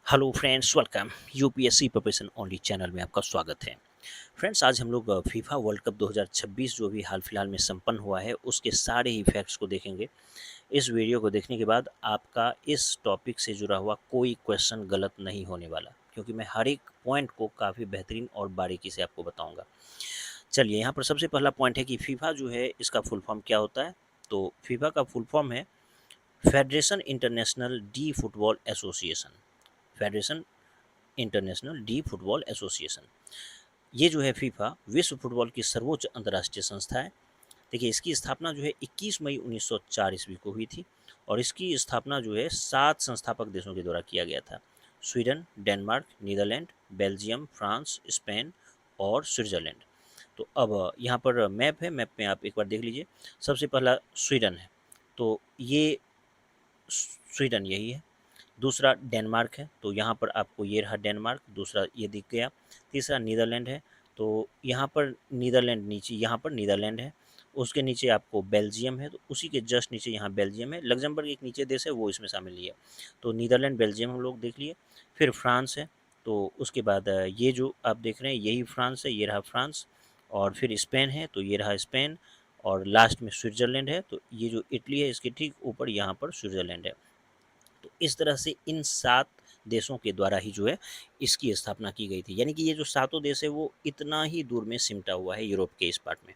Hello friends, welcome. UPSC preparation only channel में आपका स्वागत है। फ्रेंड्स, आज हम लोग फीफा वर्ल्ड कप 2026 जो भी हाल फिलहाल में संपन्न हुआ है उसके सारे ही फैक्ट्स को देखेंगे। इस वीडियो को देखने के बाद आपका इस टॉपिक से जुड़ा हुआ कोई क्वेश्चन गलत नहीं होने वाला, क्योंकि मैं हर एक पॉइंट को काफ़ी बेहतरीन और बारीकी से आपको बताऊंगा। चलिए, यहाँ पर सबसे पहला पॉइंट है कि फीफा जो है इसका फुल फॉर्म क्या होता है। तो फीफा का फुल फॉर्म है federation international D football association. Federation international D football association, ये जो है फीफा विश्व फुटबॉल की सर्वोच्च अंतर्राष्ट्रीय संस्था है। देखिए, इसकी स्थापना जो है 21 मई 1904 ईस्वी को हुई थी और इसकी स्थापना जो है 7 संस्थापक देशों के द्वारा किया गया था। Sweden, Denmark, Netherlands, Belgium, France, Spain और स्विट्जरलैंड। तो अब यहाँ पर मैप है, मैप में आप एक बार देख लीजिए। सबसे पहला स्वीडन है, तो ये स्वीडन यही है। दूसरा डेनमार्क है, तो यहाँ पर आपको ये रहा डेनमार्क, दूसरा ये दिख गया। तीसरा नीदरलैंड है, तो यहाँ पर नीदरलैंड नीचे, यहाँ पर नीदरलैंड है। उसके नीचे आपको बेल्जियम है, तो उसी के जस्ट नीचे यहाँ बेल्जियम है। लग्जमबर्ग एक नीचे देश है, वो इसमें शामिल नहीं है। तो नीदरलैंड, बेल्जियम हम लोग देख लिए। फिर फ्रांस है, तो उसके बाद ये जो आप देख रहे हैं यही फ्रांस है, ये रहा फ्रांस। और फिर स्पेन है, तो ये रहा स्पेन। और लास्ट में स्विट्जरलैंड है, तो ये जो इटली है इसके ठीक ऊपर यहाँ पर स्विट्जरलैंड है। तो इस तरह से इन 7 देशों के द्वारा ही जो है इसकी स्थापना की गई थी। यानी कि ये जो सातों देश है वो इतना ही दूर में सिमटा हुआ है यूरोप के इस पार्ट में।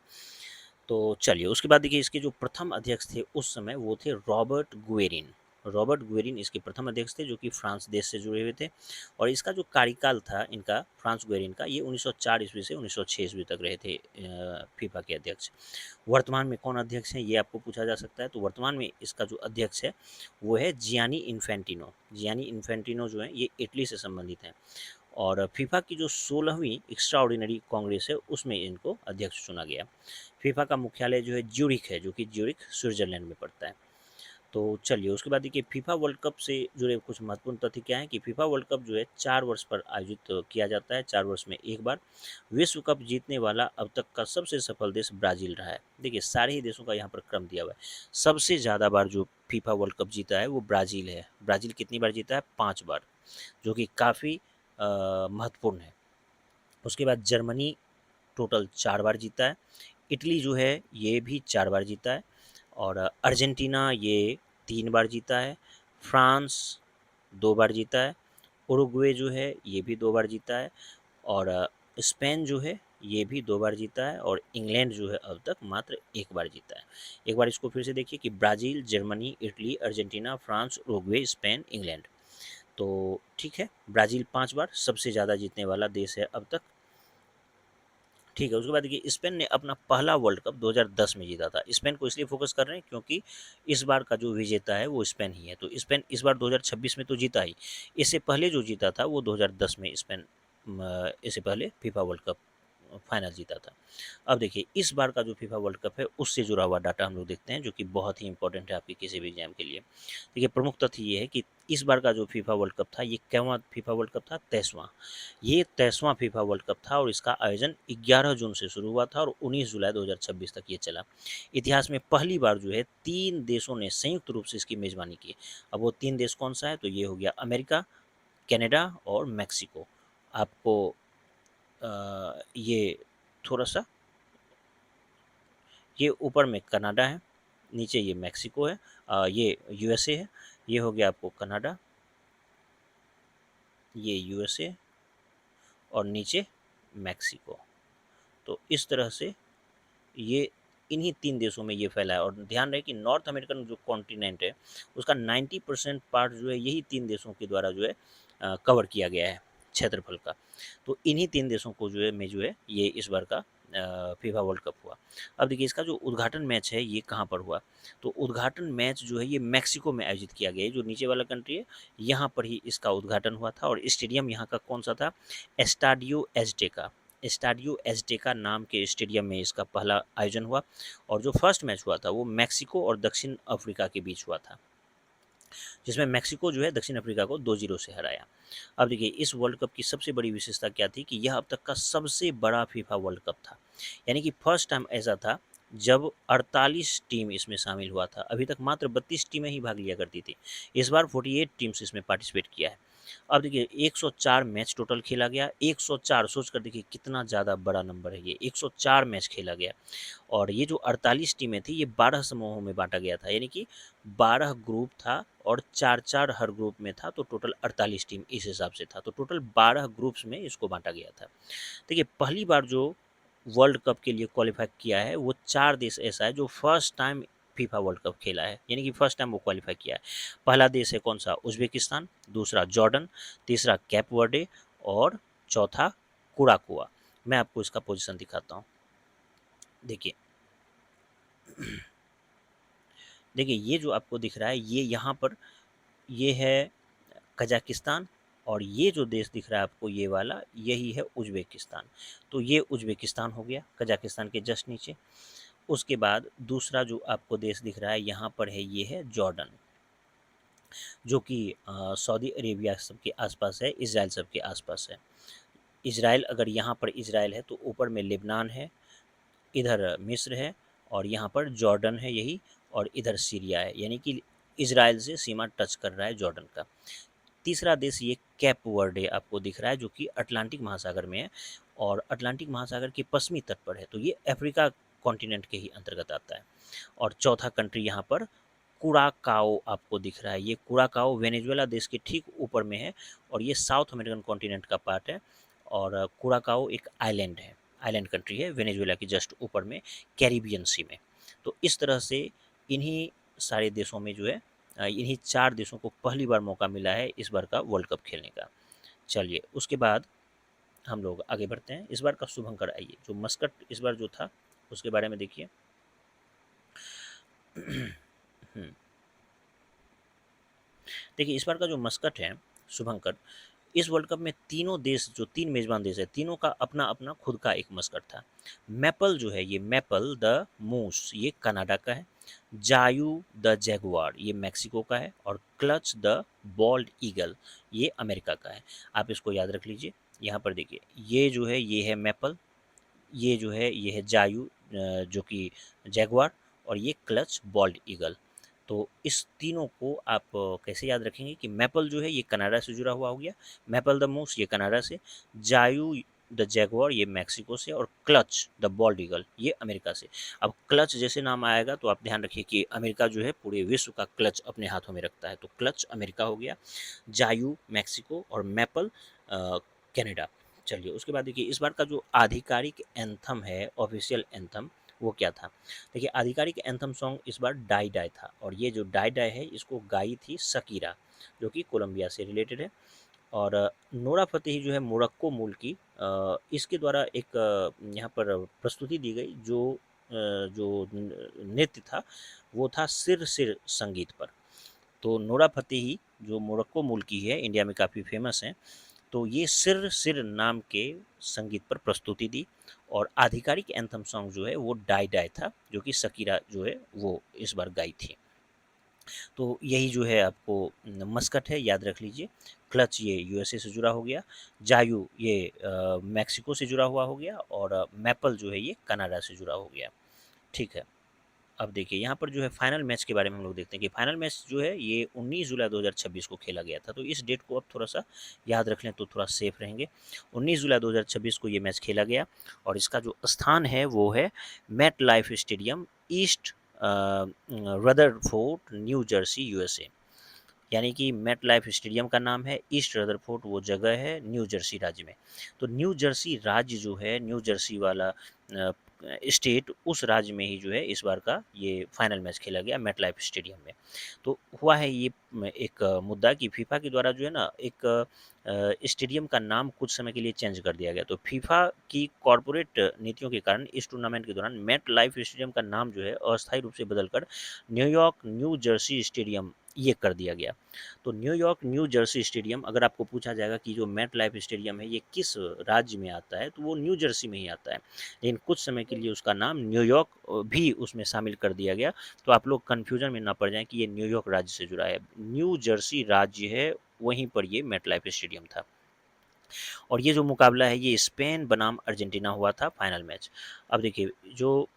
तो चलिए, उसके बाद देखिए, इसके जो प्रथम अध्यक्ष थे उस समय वो थे रॉबर्ट गुएरिन। रॉबर्ट गुएरिन इसके प्रथम अध्यक्ष थे, जो कि फ्रांस देश से जुड़े हुए थे। और इसका जो कार्यकाल था इनका, फ्रांस गुएरिन का, ये 1904 ईस्वी से 1906 ईस्वी तक रहे थे फीफा के अध्यक्ष। वर्तमान में कौन अध्यक्ष हैं, ये आपको पूछा जा सकता है। तो वर्तमान में इसका जो अध्यक्ष है वो है जियानी इन्फेंटिनो। जियानी इन्फेंटिनो जो है ये इटली से संबंधित हैं। और फीफा की जो 16वीं एक्स्ट्रा ऑर्डिनरी कांग्रेस है उसमें इनको अध्यक्ष चुना गया। फीफा का मुख्यालय जो है ज्यूरिख है, जो कि ज्यूरिख स्विट्जरलैंड में पड़ता है। तो चलिए, उसके बाद देखिए, फीफा वर्ल्ड कप से जुड़े कुछ महत्वपूर्ण तथ्य क्या है कि फीफा वर्ल्ड कप जो है 4 वर्ष पर आयोजित किया जाता है, 4 वर्ष में एक बार। विश्व कप जीतने वाला अब तक का सबसे सफल देश ब्राज़ील रहा है। देखिए, सारे ही देशों का यहाँ पर क्रम दिया हुआ है। सबसे ज़्यादा बार जो फीफा वर्ल्ड कप जीता है वो ब्राज़ील है। ब्राज़ील कितनी बार जीता है? 5 बार, जो कि काफ़ी महत्वपूर्ण है। उसके बाद जर्मनी टोटल 4 बार जीता है। इटली जो है ये भी 4 बार जीता है। और अर्जेंटीना ये 3 बार जीता है। फ्रांस 2 बार जीता है। उरुग्वे जो है ये भी 2 बार जीता है। और स्पेन जो है ये भी 2 बार जीता है। और इंग्लैंड जो है अब तक मात्र 1 बार जीता है। एक बार इसको फिर से देखिए कि Brazil, Germany, Italy, Argentina, France, Uruguay, Spain, England. तो ठीक है, ब्राज़ील 5 बार सबसे ज़्यादा जीतने वाला देश है अब तक। ठीक है, उसके बाद देखिए, स्पेन ने अपना पहला वर्ल्ड कप 2010 में जीता था। स्पेन को इसलिए फोकस कर रहे हैं क्योंकि इस बार का जो विजेता है वो स्पेन ही है। तो स्पेन इस बार 2026 में तो जीता ही, इससे पहले जो जीता था वो 2010 में स्पेन इससे पहले फीफा वर्ल्ड कप फाइनल जीता था। अब देखिए, इस बार का जो फीफा वर्ल्ड कप है उससे जुड़ा हुआ डाटा हम लोग देखते हैं, जो कि बहुत ही इंपॉर्टेंट है आपके किसी भी एग्जाम के लिए। देखिए, प्रमुख तथ्य ये है कि इस बार का जो फीफा वर्ल्ड कप था ये कैवां फीफा वर्ल्ड कप था? 23वां। ये 23वां फीफा वर्ल्ड कप था और इसका आयोजन 11 जून से शुरू हुआ था और 19 जुलाई 2026 तक ये चला। इतिहास में पहली बार जो है 3 देशों ने संयुक्त रूप से इसकी मेज़बानी की। अब वो 3 देश कौन सा है? तो ये हो गया अमेरिका, कनाडा और मैक्सिको। आपको ये थोड़ा-सा, ये ऊपर में कनाडा है, नीचे ये मैक्सिको है, ये यूएसए है। ये हो गया आपको कनाडा, ये यूएसए और नीचे मैक्सिको। तो इस तरह से ये इन्हीं 3 देशों में ये फैला है। और ध्यान रहे कि नॉर्थ अमेरिकन जो कॉन्टिनेंट है उसका 90% पार्ट जो है यही 3 देशों के द्वारा जो है कवर किया गया है क्षेत्रफल का। तो इन्हीं 3 देशों को जो है जो है ये इस बार का फीफा वर्ल्ड कप हुआ। अब देखिए, इसका जो उद्घाटन मैच है ये कहाँ पर हुआ? तो उद्घाटन मैच जो है ये मैक्सिको में आयोजित किया गया है, जो नीचे वाला कंट्री है यहाँ पर ही इसका उद्घाटन हुआ था। और स्टेडियम यहाँ का कौन सा था? एस्टाडियो एज़टेका। एस्टाडियो एज़टेका नाम के स्टेडियम में इसका पहला आयोजन हुआ। और जो फर्स्ट मैच हुआ था वो मैक्सिको और दक्षिण अफ्रीका के बीच हुआ था, जिसमें मैक्सिको जो है दक्षिण अफ्रीका को 2-0 से हराया। अब देखिए, इस वर्ल्ड कप की सबसे बड़ी विशेषता क्या थी कि यह अब तक का सबसे बड़ा फीफा वर्ल्ड कप था। यानी कि फर्स्ट टाइम ऐसा था जब 48 टीम इसमें शामिल हुआ था। अभी तक मात्र 32 टीमें ही भाग लिया करती थी। इस बार 48 टीम्स इसमें पार्टिसिपेट किया है। अब देखिए 104 मैच टोटल खेला गया, 104 सोच कर देखिए कितना ज़्यादा बड़ा नंबर है ये, 104 मैच खेला गया। और ये जो 48 टीमें थी ये 12 समूहों में बाँटा गया था, यानी कि 12 ग्रुप था और 4-4 हर ग्रुप में था, तो टोटल 48 टीम इस हिसाब से था। तो टोटल 12 ग्रुप्स में इसको बाँटा गया था। देखिए पहली बार जो वर्ल्ड कप के लिए क्वालीफाई किया है वो 4 देश ऐसा है जो first time FIFA World cup खेला है, यानी कि फर्स्ट टाइम वो क्वालीफाई किया है। पहला देश है कौन सा? उज़्बेकिस्तान, दूसरा जॉर्डन, तीसरा कैप वर्डे और चौथा कुराकोआ। मैं आपको इसका पोजीशन दिखाता हूँ। देखिए देखिए ये जो आपको दिख रहा है ये यहाँ पर ये है कजाकिस्तान, और ये जो देश दिख रहा है आपको ये वाला यही है उज़्बेकिस्तान। तो ये उज़्बेकिस्तान हो गया कजाकिस्तान के जस्ट नीचे। उसके बाद दूसरा जो आपको देश दिख रहा है यहाँ पर है ये है जॉर्डन, जो कि सऊदी अरेबिया सबके आसपास है, इज़राइल सबके आसपास है। इज़राइल अगर यहाँ पर इज़राइल है तो ऊपर में लेबनान है, इधर मिस्र है और यहाँ पर जॉर्डन है यही, और इधर सीरिया है, यानी कि इज़राइल से सीमा टच कर रहा है जॉर्डन का। तीसरा देश ये कैप वर्डे आपको दिख रहा है जो कि अटलांटिक महासागर में है और अटलांटिक महासागर के पश्चिमी तट पर है, तो ये अफ्रीका कॉन्टिनेंट के ही अंतर्गत आता है। और चौथा कंट्री यहाँ पर कुराकाओ आपको दिख रहा है, ये कुराकाओ वेनेजुएला देश के ठीक ऊपर में है और ये साउथ अमेरिकन कॉन्टिनेंट का पार्ट है। और कुराकाओ एक आइलैंड है, आइलैंड कंट्री है वेनेजुएला के जस्ट ऊपर में, कैरिबियन सी में। तो इस तरह से इन्हीं सारे देशों में जो है इन्हीं 4 देशों को पहली बार मौका मिला है इस बार का वर्ल्ड कप खेलने का। चलिए उसके बाद हम लोग आगे बढ़ते हैं। इस बार का शुभंकर, आइए जो मस्कट इस बार जो था उसके बारे में देखिए। देखिए इस बार का जो मस्कट है शुभंकर, इस वर्ल्ड कप में तीनों देश जो 3 मेज़बान देश है तीनों का अपना-अपना खुद का एक मस्कट था। मैपल जो है ये मैपल द मूस ये कनाडा का है, जायू द जैगुआर ये मेक्सिको का है और क्लच द बॉल्ड ईगल ये अमेरिका का है। आप इसको याद रख लीजिए। यहाँ पर देखिए ये जो है ये है मैपल, ये जो है ये है जायू जो कि जैगुआर, और ये क्लच बॉल्ड ईगल। तो इस तीनों को आप कैसे याद रखेंगे कि मैपल जो है ये कनाडा से जुड़ा हुआ हो गया, मैपल द मूस ये कनाडा से, जायू द जैगुआर ये मेक्सिको से और क्लच द बॉल्ड ईगल ये अमेरिका से। अब क्लच जैसे नाम आएगा तो आप ध्यान रखिए कि अमेरिका जो है पूरे विश्व का क्लच अपने हाथों में रखता है, तो क्लच अमेरिका हो गया, जायू मेक्सिको और मैपल कनाडा। चलिए उसके बाद देखिए इस बार का जो आधिकारिक एंथम है, ऑफिशियल एंथम, वो क्या था? देखिए आधिकारिक एंथम सॉन्ग इस बार डाई डाई था और ये जो डाई डाई है इसको गाई थी शकीरा, जो कि कोलंबिया से रिलेटेड है। और नोरा फतेही जो है मोरक्को मूल की, इसके द्वारा एक यहाँ पर प्रस्तुति दी गई जो नृत्य था वो था सिर सिर संगीत पर। तो नोरा फतेही जो मोरक्को मूल की है, इंडिया में काफ़ी फेमस हैं, तो ये सिर सिर नाम के संगीत पर प्रस्तुति दी। और आधिकारिक एंथम सॉन्ग जो है वो डाई डाई था, जो कि शकीरा जो है वो इस बार गाई थी। तो यही जो है आपको मस्कट है, याद रख लीजिए। क्लच ये यूएसए से जुड़ा हो गया, जायू ये मैक्सिको से जुड़ा हुआ हो गया और मैपल जो है ये कनाडा से जुड़ा हो गया। ठीक है। अब देखिए यहाँ पर जो है फाइनल मैच के बारे में हम लोग देखते हैं कि फाइनल मैच जो है ये 19 जुलाई 2026 को खेला गया था। तो इस डेट को अब थोड़ा-सा याद रख लें तो थोड़ा सेफ रहेंगे। 19 जुलाई 2026 को ये मैच खेला गया और इसका जो स्थान है वो है MetLife stadium, East Rutherford, New Jersey, USA. यानी कि मेट लाइफ स्टेडियम का नाम है, ईस्ट रदरफोर्ड वो जगह है न्यू जर्सी राज्य में। तो न्यू जर्सी राज्य जो है, न्यू जर्सी वाला स्टेट, उस राज्य में ही जो है इस बार का ये फाइनल मैच खेला गया मेट लाइफ स्टेडियम में। तो हुआ है ये एक मुद्दा कि फीफा के द्वारा जो है ना एक स्टेडियम का नाम कुछ समय के लिए चेंज कर दिया गया। तो फीफा की कॉरपोरेट नीतियों के कारण इस टूर्नामेंट के दौरान मेट लाइफ स्टेडियम का नाम जो है अस्थायी रूप से बदलकर न्यूयॉर्क न्यू जर्सी स्टेडियम ये कर दिया गया। तो न्यूयॉर्क न्यू जर्सी स्टेडियम, अगर आपको पूछा जाएगा कि जो मेट लाइफ स्टेडियम है ये किस राज्य में आता है, तो वो न्यू जर्सी में ही आता है। लेकिन कुछ समय के लिए उसका नाम न्यूयॉर्क भी उसमें शामिल कर दिया गया। तो आप लोग कन्फ्यूजन में ना पड़ जाएँ कि ये न्यूयॉर्क राज्य से जुड़ा है। न्यू जर्सी राज्य है, वहीं पर ये मेट लाइफ स्टेडियम था। और ये जो मुकाबला है ये स्पेन बनाम अर्जेंटीना हुआ था फाइनल मैच। अब देखिए जो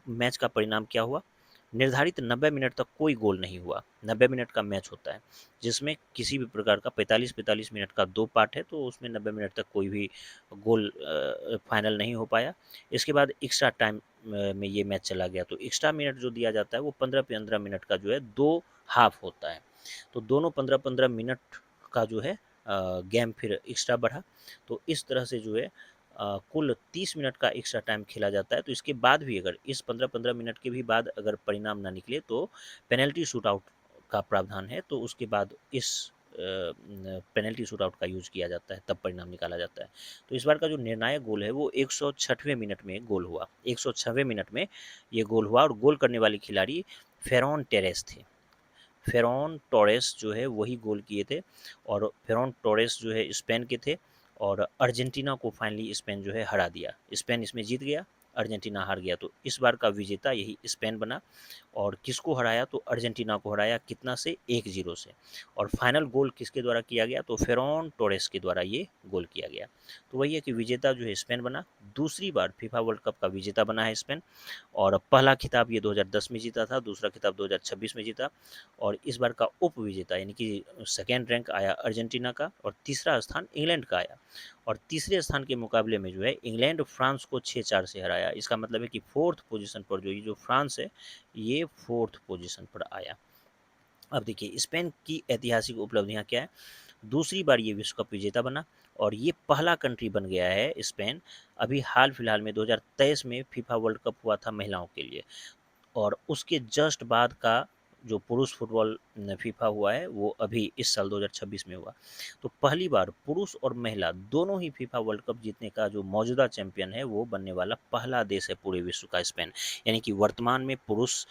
मैच का परिणाम क्या हुआ? निर्धारित 90 मिनट तक कोई गोल नहीं हुआ। 90 मिनट का मैच होता है, जिसमें किसी भी प्रकार का 45-45 मिनट का 2 पार्ट है, तो उसमें 90 मिनट तक कोई भी गोल फाइनल नहीं हो पाया। इसके बाद एक्स्ट्रा टाइम में ये मैच चला गया, तो एक्स्ट्रा मिनट जो दिया जाता है वो 15-15 मिनट का जो है 2 हाफ होता है। तो दोनों 15-15 मिनट का जो है गेम फिर एक्स्ट्रा बढ़ा। तो इस तरह से जो है कुल 30 मिनट का एक्स्ट्रा टाइम खेला जाता है। तो इसके बाद भी अगर इस 15-15 मिनट के भी बाद अगर परिणाम ना निकले तो पेनल्टी शूटआउट का प्रावधान है, तो उसके बाद इस पेनल्टी शूटआउट का यूज़ किया जाता है, तब परिणाम निकाला जाता है। तो इस बार का जो निर्णायक गोल है वो 106वें मिनट में गोल हुआ। 106वें मिनट में ये गोल हुआ और गोल करने वाले खिलाड़ी फेरॉन टेरेस थे। फेरॉन टोरेस जो है वही गोल किए थे, और फेरॉन टोरेस जो है स्पेन के थे, और अर्जेंटीना को फाइनली स्पेन जो है हरा दिया। स्पेन इसमें जीत गया, अर्जेंटीना हार गया। तो इस बार का विजेता यही स्पेन बना। और किसको हराया? तो अर्जेंटीना को हराया। कितना से? 1-0 से। और फाइनल गोल किसके द्वारा किया गया? तो फेरॉन टोरेस के द्वारा ये गोल किया गया। तो वही है कि विजेता जो है स्पेन बना। दूसरी बार फीफा वर्ल्ड कप का विजेता बना है स्पेन। और पहला खिताब ये 2010 में जीता था, दूसरा खिताब 2026 में जीता। और इस बार का उप विजेता यानी कि सेकेंड रैंक आया अर्जेंटीना का, और तीसरा स्थान इंग्लैंड का आया। और तीसरे स्थान के मुकाबले में जो है इंग्लैंड फ्रांस को 6-4 से हराया। इसका मतलब है कि फोर्थ पोजीशन पर जो ये जो फ्रांस है ये फोर्थ पोजीशन पर आया। अब देखिए स्पेन की ऐतिहासिक उपलब्धियां क्या है। दूसरी बार ये विश्व कप विजेता बना, और ये पहला कंट्री बन गया है स्पेन। अभी हाल फिलहाल में 2023 में फीफा वर्ल्ड कप हुआ था महिलाओं के लिए, और उसके जस्ट बाद का जो पुरुष फुटबॉल फीफा हुआ है वो अभी इस साल 2026 में हुआ। तो पहली बार पुरुष और महिला दोनों ही फीफा वर्ल्ड कप जीतने का जो मौजूदा चैंपियन है वो बनने वाला पहला देश है पूरे विश्व का स्पेन। यानी कि वर्तमान में पुरुष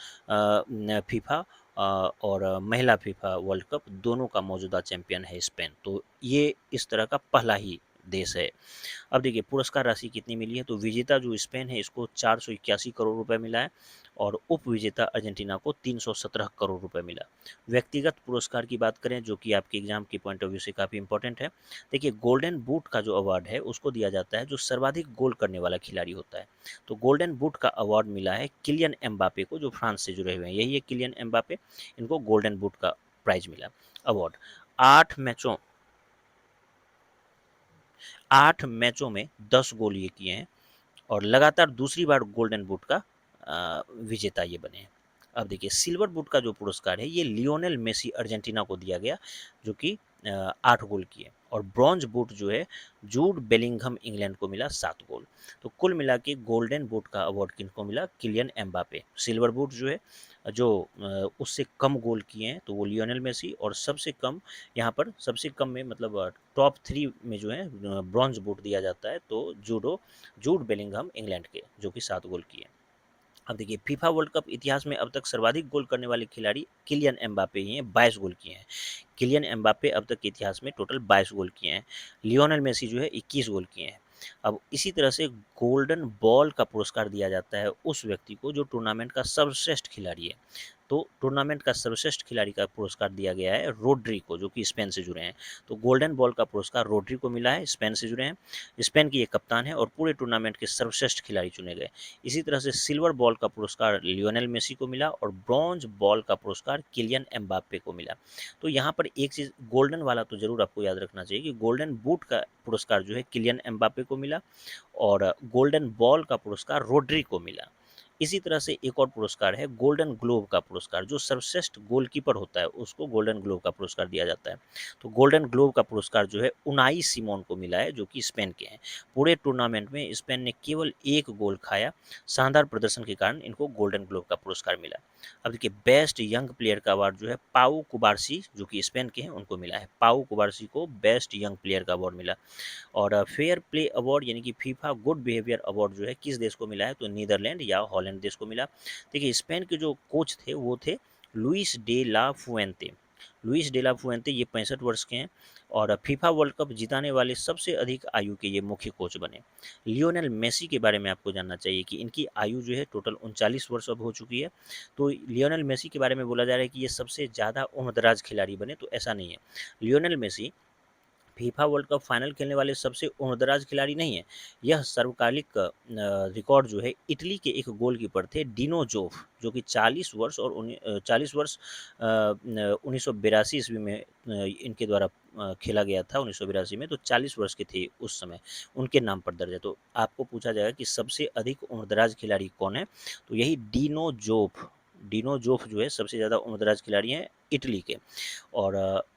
फीफा और महिला फीफा वर्ल्ड कप दोनों का मौजूदा चैंपियन है स्पेन। तो ये इस तरह का पहला ही देश है। अब देखिए पुरस्कार राशि कितनी मिली है। तो विजेता जो स्पेन है इसको 481 करोड़ रुपए मिला है, और उप विजेता अर्जेंटीना को 317 करोड़ रुपए मिला। व्यक्तिगत पुरस्कार की बात करें जो कि आपके एग्जाम के पॉइंट ऑफ व्यू से काफ़ी इंपॉर्टेंट है। देखिए गोल्डन बूट का जो अवार्ड है उसको दिया जाता है जो सर्वाधिक गोल करने वाला खिलाड़ी होता है। तो गोल्डन बूट का अवार्ड मिला है किलियन एम्बापे को, जो फ्रांस से जुड़े हुए हैं। यही है किलियन एम्बापे, इनको गोल्डन बूट का प्राइज मिला, अवार्ड। 8 मैचों 8 मैचों में 10 गोल ये किए हैं, और लगातार दूसरी बार गोल्डन बूट का विजेता ये बने हैं। अब देखिए सिल्वर बूट का जो पुरस्कार है ये लियोनेल मेसी अर्जेंटीना को दिया गया, जो कि 8 गोल किए। और ब्रॉन्ज बूट जो है जूड बेलिंघम इंग्लैंड को मिला, 7 गोल। तो कुल मिला के गोल्डन बूट का अवार्ड किनको मिला? Kylian Mbappe. सिल्वर बूट जो है जो उससे कम गोल किए हैं तो वो लियोनेल मेसी, और सबसे कम यहाँ पर सबसे कम में मतलब टॉप 3 में जो है ब्रॉन्ज बूट दिया जाता है, तो जूड बेलिंघम इंग्लैंड के, जो कि 7 गोल किए। अब देखिए फीफा वर्ल्ड कप इतिहास में अब तक सर्वाधिक गोल करने वाले खिलाड़ी किलियन एम्बापे ही हैं, 22 गोल किए हैं। किलियन एम्बापे अब तक के इतिहास में टोटल 22 गोल किए हैं। लियोनेल मेसी जो है 21 गोल किए हैं। अब इसी तरह से गोल्डन बॉल का पुरस्कार दिया जाता है उस व्यक्ति को जो टूर्नामेंट का सर्वश्रेष्ठ खिलाड़ी है। तो टूर्नामेंट का सर्वश्रेष्ठ खिलाड़ी का पुरस्कार दिया गया है रोड्री को, जो कि स्पेन से जुड़े हैं। तो गोल्डन बॉल का पुरस्कार रोड्री को मिला है, स्पेन से जुड़े हैं। स्पेन की ये कप्तान है और पूरे टूर्नामेंट के सर्वश्रेष्ठ खिलाड़ी चुने गए। इसी तरह से सिल्वर बॉल का पुरस्कार लियोनेल मेसी को मिला, और ब्रॉन्ज बॉल का पुरस्कार किलियन एम्बापे को मिला। तो यहाँ पर एक चीज़ गोल्डन वाला तो ज़रूर आपको याद रखना चाहिए कि गोल्डन बूट का पुरस्कार जो है किलियन एम्बापे को मिला, और गोल्डन बॉल का पुरस्कार रोड्री को मिला। इसी तरह से एक और पुरस्कार है गोल्डन ग्लोब का पुरस्कार, जो सर्वश्रेष्ठ गोलकीपर होता है उसको गोल्डन ग्लोब का पुरस्कार दिया जाता है। तो गोल्डन ग्लोब का पुरस्कार जो है उनाई सिमोन को मिला है, जो कि स्पेन के हैं। पूरे टूर्नामेंट में स्पेन ने केवल 1 गोल खाया। शानदार प्रदर्शन के कारण इनको गोल्डन ग्लोब का पुरस्कार मिला। अब देखिए बेस्ट यंग प्लेयर का अवार्ड जो है पाउ कुबार्सी, जो कि स्पेन के हैं, उनको मिला है। पाउ कुबार्सी को बेस्ट यंग प्लेयर का अवार्ड मिला। और फेयर प्ले अवार्ड यानी कि फीफा गुड बिहेवियर अवार्ड जो है किस देश को मिला है? तो नीदरलैंड या हॉलैंड देश को मिला। देखिए स्पेन के जो कोच थे वो थे Luis de la Fuente. Luis de la Fuente ये 65 वर्ष के हैं, और फीफा वर्ल्ड कप जिताने वाले सबसे अधिक आयु के ये मुख्य कोच बने। लियोनेल मेसी के बारे में आपको जानना चाहिए कि इनकी आयु जो है टोटल 39 वर्ष अब हो चुकी है। तो लियोनेल मेसी के बारे में बोला जा रहा है कि ये सबसे ज़्यादा उम्रदराज खिलाड़ी बने, तो ऐसा नहीं है। Lionel Messi FIFA World Cup final खेलने वाले सबसे उम्रदराज खिलाड़ी नहीं है। यह सर्वकालिक रिकॉर्ड जो है इटली के एक गोलकीपर थे डिनो जोफ, जो कि 40 वर्ष और 40 वर्ष 1982 ईस्वी में इनके द्वारा खेला गया था 1982 में, तो 40 वर्ष के थे उस समय, उनके नाम पर दर्ज है। तो आपको पूछा जाएगा कि सबसे अधिक उम्रदराज खिलाड़ी कौन है, तो यही डिनो जोफ जो है सबसे ज़्यादा उम्रदराज खिलाड़ी हैं इटली के। और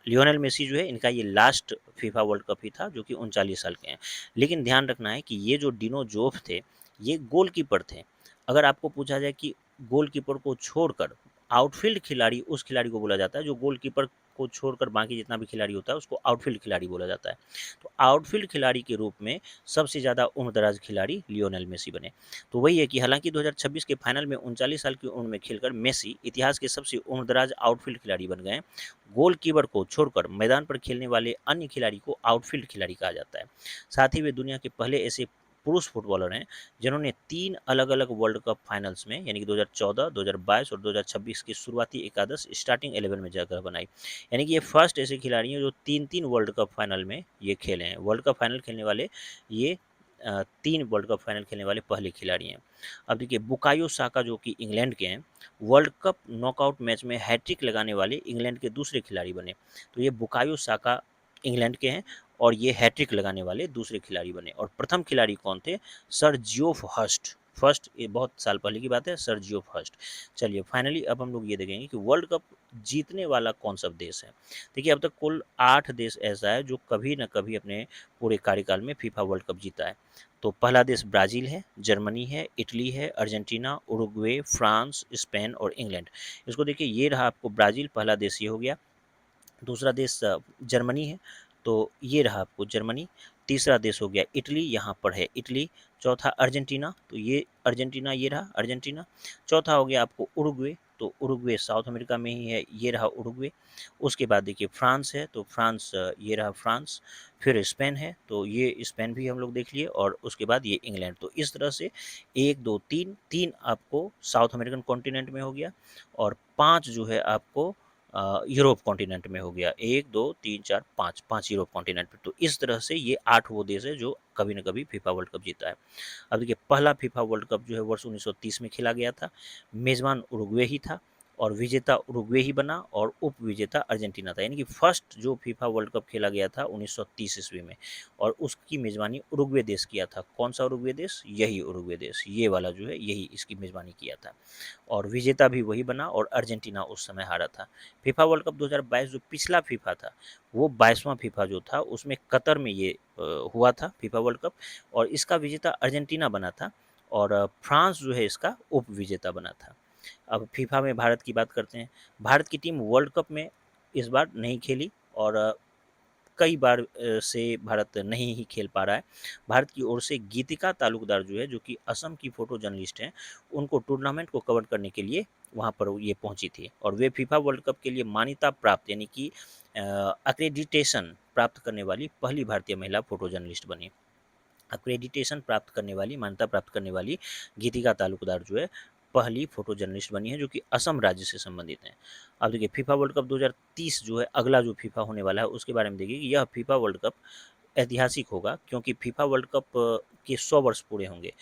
लियोनेल मेसी जो है इनका ये लास्ट फीफा वर्ल्ड कप ही था, जो कि 39 साल के हैं। लेकिन ध्यान रखना है कि ये जो डिनो जोफ थे, ये गोलकीपर थे। अगर आपको पूछा जाए कि गोलकीपर को छोड़कर आउटफील्ड खिलाड़ी उस खिलाड़ी को बोला जाता है जो गोलकीपर को छोड़कर बाकी जितना भी खिलाड़ी होता है उसको आउटफील्ड खिलाड़ी बोला जाता है। तो आउटफील्ड खिलाड़ी के रूप में सबसे ज़्यादा उम्रदराज खिलाड़ी लियोनेल मेसी बने। तो वही है कि हालांकि 2026 के फाइनल में 39 साल की उम्र में खेलकर मेसी इतिहास के सबसे उम्रदराज आउटफील्ड खिलाड़ी बन गए। गोलकीपर को छोड़कर मैदान पर खेलने वाले अन्य खिलाड़ी को आउटफील्ड खिलाड़ी कहा जाता है। साथ ही वे दुनिया के पहले ऐसे पुरुष फुटबॉलर हैं जिन्होंने 3 अलग-अलग वर्ल्ड कप फाइनल्स में यानी कि 2014, 2022 और 2026 की शुरुआती एकादश स्टार्टिंग 11 में जगह बनाई। यानी कि ये फर्स्ट ऐसे खिलाड़ी हैं जो 3-3 वर्ल्ड कप फाइनल में ये खेले हैं। वर्ल्ड कप फाइनल खेलने वाले ये 3 वर्ल्ड कप फाइनल खेलने वाले पहले खिलाड़ी हैं। अब देखिए बुकायो साका जो कि इंग्लैंड के हैं, वर्ल्ड कप नॉकआउट मैच में हैट्रिक लगाने वाले इंग्लैंड के दूसरे खिलाड़ी बने। तो ये बुकायो साका इंग्लैंड के हैं और ये हैट्रिक लगाने वाले दूसरे खिलाड़ी बने। और प्रथम खिलाड़ी कौन थे? Sir Geoff Hearst. फर्स्ट ये बहुत साल पहले की बात है, सर जियोफ हर्स्ट। चलिए फाइनली अब हम लोग ये देखेंगे कि वर्ल्ड कप जीतने वाला कौन सा देश है। देखिए अब तक कुल 8 देश ऐसा है जो कभी न कभी अपने पूरे कार्यकाल में फीफा वर्ल्ड कप जीता है। तो पहला देश ब्राज़ील है, जर्मनी है, इटली है, अर्जेंटीना, उरुग्वे, फ्रांस, स्पेन और इंग्लैंड। इसको देखिए ये रहा आपको ब्राज़ील पहला देश ये हो गया। दूसरा देश जर्मनी है, तो ये रहा आपको जर्मनी। तीसरा देश हो गया इटली, यहाँ पर है इटली। चौथा अर्जेंटीना, तो ये अर्जेंटीना ये रहा अर्जेंटीना। चौथा हो गया आपको उरुग्वे, तो उरुग्वे साउथ अमेरिका में ही है, ये रहा उरुग्वे। उसके बाद देखिए फ्रांस है, तो फ्रांस ये रहा फ्रांस। फिर स्पेन है, तो ये स्पेन भी हम लोग देख लिए और उसके बाद ये इंग्लैंड। तो इस तरह से 1, 2, 3, 3 आपको साउथ अमेरिकन कॉन्टिनेंट में हो गया और 5 जो है आपको यूरोप कॉन्टिनेंट में हो गया। 1, 2, 3, 4, 5 5 यूरोप कॉन्टिनेंट में। तो इस तरह से ये 8 वो देश है जो कभी न कभी फीफा वर्ल्ड कप जीता है। अब देखिए पहला फीफा वर्ल्ड कप जो है वर्ष 1930 में खेला गया था। मेज़बान उरुग्वे ही था और विजेता उरुग्वे ही बना और उप विजेता अर्जेंटीना था। यानी कि फर्स्ट जो फीफा वर्ल्ड कप खेला गया था 1930 ईस्वी में और उसकी मेज़बानी उरुग्वे देश किया था। कौन सा उरुग्वे देश? यही उरुग्वे देश, ये वाला जो है यही इसकी मेज़बानी किया था और विजेता भी वही बना और अर्जेंटीना उस समय हारा था। फीफा वर्ल्ड कप 2022 जो पिछला फीफा था, वो 22वां फीफा जो था उसमें कतर में ये हुआ था फीफा वर्ल्ड कप और इसका विजेता अर्जेंटीना बना था और फ्रांस जो है इसका उप विजेता बना था। अब फीफा में भारत की बात करते हैं। भारत की टीम वर्ल्ड कप में इस बार नहीं खेली और कई बार से भारत नहीं ही खेल पा रहा है। भारत की ओर से गीतिका तालुकदार जो है, जो कि असम की फ़ोटो जर्नलिस्ट हैं, उनको टूर्नामेंट को कवर करने के लिए वहाँ पर ये पहुँची थी और वे फीफा वर्ल्ड कप के लिए मान्यता प्राप्त यानी कि एक्रेडिटेशन प्राप्त करने वाली पहली भारतीय महिला फ़ोटो जर्नलिस्ट बनी। एक्रेडिटेशन प्राप्त करने वाली, मान्यता प्राप्त करने वाली गीतिका तालुकदार जो है, पहली फ़ोटो जर्नलिस्ट बनी है जो कि असम राज्य से संबंधित हैं। अब देखिए फीफा वर्ल्ड कप 2030 जो है अगला जो फीफा होने वाला है उसके बारे में देखिए कि यह फीफा वर्ल्ड कप ऐतिहासिक होगा क्योंकि फीफा वर्ल्ड कप के 100 वर्ष पूरे होंगे।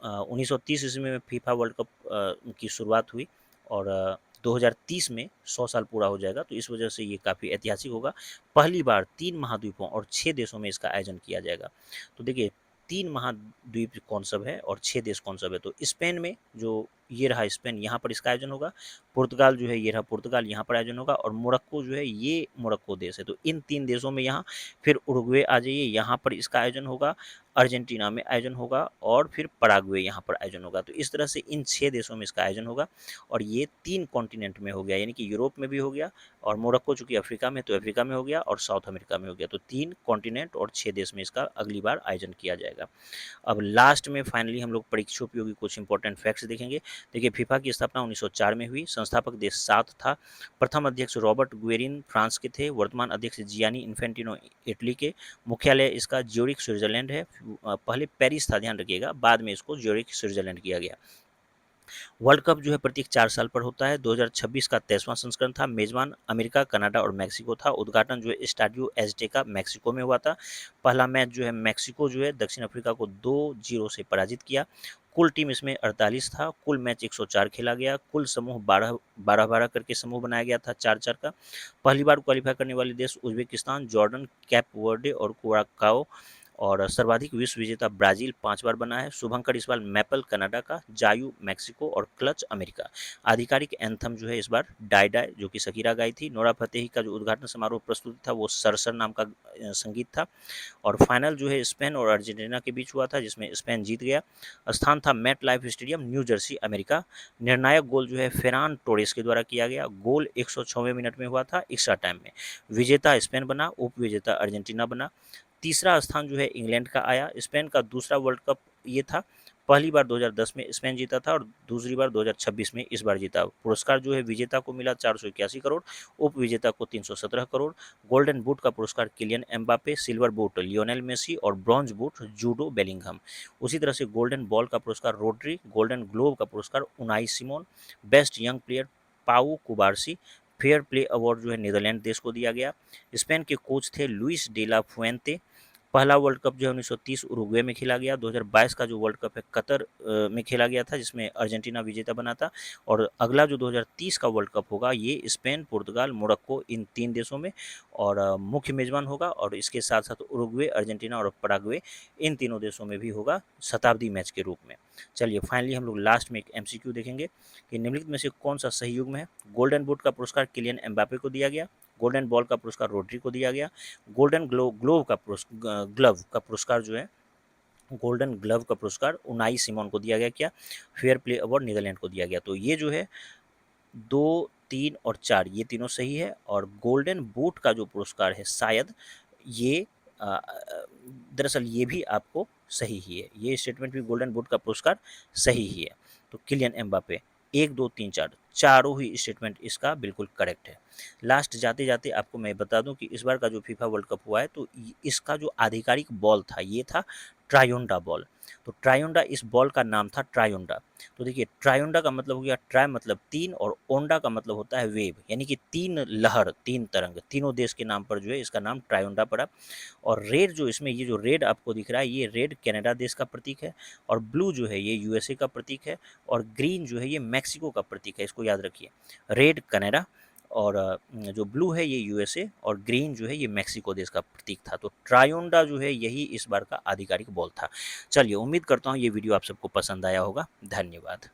1930 ईस्वी में फीफा वर्ल्ड कप की शुरुआत हुई और 2030 में 100 साल पूरा हो जाएगा, तो इस वजह से ये काफ़ी ऐतिहासिक होगा। पहली बार 3 महाद्वीपों और 6 देशों में इसका आयोजन किया जाएगा। तो देखिए 3 महाद्वीप कौन-सा है और 6 देश कौन-सा है, तो स्पेन में जो ये रहा स्पेन, यहाँ पर इसका आयोजन होगा। पुर्तगाल जो है ये रहा पुर्तगाल, यहाँ पर आयोजन होगा और मोरक्को जो है ये मोरक्को देश है। तो इन 3 देशों में यहाँ, फिर उरुग्वे आ जाइए, यहाँ पर इसका आयोजन होगा। अर्जेंटीना में आयोजन होगा और फिर पराग्वे यहाँ पर आयोजन होगा। तो इस तरह से इन 6 देशों में इसका आयोजन होगा और ये 3 कॉन्टिनेंट में हो गया, यानी कि यूरोप में भी हो गया और मोरक्को चूँकि अफ्रीका में, तो अफ्रीका में हो गया और साउथ अमेरिका में हो गया। तो 3 कॉन्टिनेंट और 6 देश में इसका अगली बार आयोजन किया जाएगा। अब लास्ट में फाइनली हम लोग परीक्षा उपयोगी कुछ इंपॉर्टेंट फैक्ट्स देखेंगे। देखिए फीफा की स्थापना 1904 में हुई। संस्थापक देश 7 था। प्रथम अध्यक्ष रॉबर्ट गुएरिन फ्रांस के थे। वर्तमान अध्यक्ष जियानी इन्फेंटिनो इटली के। मुख्यालय इसका ज्यूरिख स्विट्जरलैंड है। पहले पेरिस था, ध्यान रखिएगा, बाद में इसको ज्यूरिख स्विट्जरलैंड किया गया। वर्ल्ड कप जो है प्रत्येक 4 साल पर होता है। 2026 का 23वां संस्करण था। मेजबान अमेरिका, कनाडा और मेक्सिको था। उद्घाटन जो है स्टाडियो एज़टेका मेक्सिको में हुआ था। पहला मैच जो है मेक्सिको जो है दक्षिण अफ्रीका को 2-0 से पराजित किया। कुल टीम इसमें 48 था। कुल मैच 104 खेला गया। कुल समूह 12-12 करके समूह बनाया गया था 4-4 का। पहली बार क्वालीफाई करने वाले देश उज़्बेकिस्तान, जॉर्डन, कैप वर्डे और कुराकाओ और सर्वाधिक विश्व विजेता ब्राजील 5 बार बना है। शुभंकर इस बार मैपल कनाडा का, जायू मेक्सिको और क्लच अमेरिका। आधिकारिक एंथम जो है इस बार डाई डाई जो कि शकीरा गाई थी। नोरा फतेही का जो उद्घाटन समारोह प्रस्तुति था वो सरसर नाम का संगीत था। और फाइनल जो है स्पेन और अर्जेंटीना के बीच हुआ था जिसमें स्पेन जीत गया। स्थान था MetLife stadium, New Jersey, America. निर्णायक गोल जो है फेरान टोरेस के द्वारा किया गया। गोल 106वें मिनट में हुआ था एक्स्ट्रा टाइम में। विजेता स्पेन बना, उप विजेता अर्जेंटीना बना। तीसरा स्थान जो है इंग्लैंड का आया। स्पेन का दूसरा वर्ल्ड कप ये था। पहली बार 2010 में स्पेन जीता था और दूसरी बार 2026 में इस बार जीता। पुरस्कार जो है विजेता को मिला 481 करोड़, उप विजेता को 317 करोड़। गोल्डन बूट का पुरस्कार Kylian Mbappe, silver boot Lionel Messi और ब्रॉन्ज बूट जूडो बेलिंघम। उसी तरह से गोल्डन बॉल का पुरस्कार रोड्री, गोल्डन ग्लोब का पुरस्कार Unai Simone, best young player पाउ कुबारसी। फेयर प्ले अवार्ड जो है नीदरलैंड देश को दिया गया। स्पेन के कोच थे लुइस डेला फुएंते। पहला वर्ल्ड कप जो है 1930 उरुग्वे में खेला गया। 2022 का जो वर्ल्ड कप है कतर में खेला गया था जिसमें अर्जेंटीना विजेता बना था। और अगला जो 2030 का वर्ल्ड कप होगा ये स्पेन, पुर्तगाल, मोरक्को इन 3 देशों में और मुख्य मेजबान होगा। और इसके साथ साथ उरुग्वे, अर्जेंटीना और पराग्वे इन तीनों देशों में भी होगा शताब्दी मैच के रूप में। चलिए फाइनली हम लोग लास्ट में एक एमसीक्यू देखेंगे कि निम्नलिखित में से कौन सा सही युग्म है। गोल्डन बूट का पुरस्कार किलियन एम्बापे को दिया गया। गोल्डन बॉल का पुरस्कार रोड्री को दिया गया। गोल्डन ग्लोव का ग्लव का पुरस्कार जो है गोल्डन ग्लव का पुरस्कार उनाई सिमोन को दिया गया। क्या फेयर प्ले अवार्ड नीदरलैंड को दिया गया। तो ये जो है 2, 3 और 4 ये तीनों सही है। और गोल्डन बूट का जो पुरस्कार है शायद ये दरअसल ये भी आपको सही ही है। ये स्टेटमेंट भी गोल्डन बूट का पुरस्कार सही ही है। तो किलियन एम्बापे 1, 2, 3, 4 चारों ही स्टेटमेंट इसका बिल्कुल करेक्ट है। लास्ट जाते जाते आपको मैं बता दूं कि इस बार का जो फीफा वर्ल्ड कप हुआ है तो इसका जो आधिकारिक बॉल था ये था ट्रायोंडा बॉल। तो ट्रायोंडा इस बॉल का नाम था ट्रायोंडा। तो देखिए ट्रायोंडा का मतलब हो गया, ट्राई मतलब 3 और ओंडा का मतलब होता है वेव, यानी कि 3 लहर, 3 तरंग, तीनों देश के नाम पर जो है इसका नाम ट्रायोंडा पड़ा। और रेड जो इसमें ये जो रेड आपको दिख रहा है ये रेड कनाडा देश का प्रतीक है। और ब्लू जो है ये यूएसए का प्रतीक है। और ग्रीन जो है ये मैक्सिको का प्रतीक है, इसको याद रखिए। रेड कनाडा और जो ब्लू है ये यूएसए और ग्रीन जो है ये मैक्सिको देश का प्रतीक था। तो ट्रायोंडा जो है यही इस बार का आधिकारिक बॉल था। चलिए उम्मीद करता हूँ ये वीडियो आप सबको पसंद आया होगा। धन्यवाद।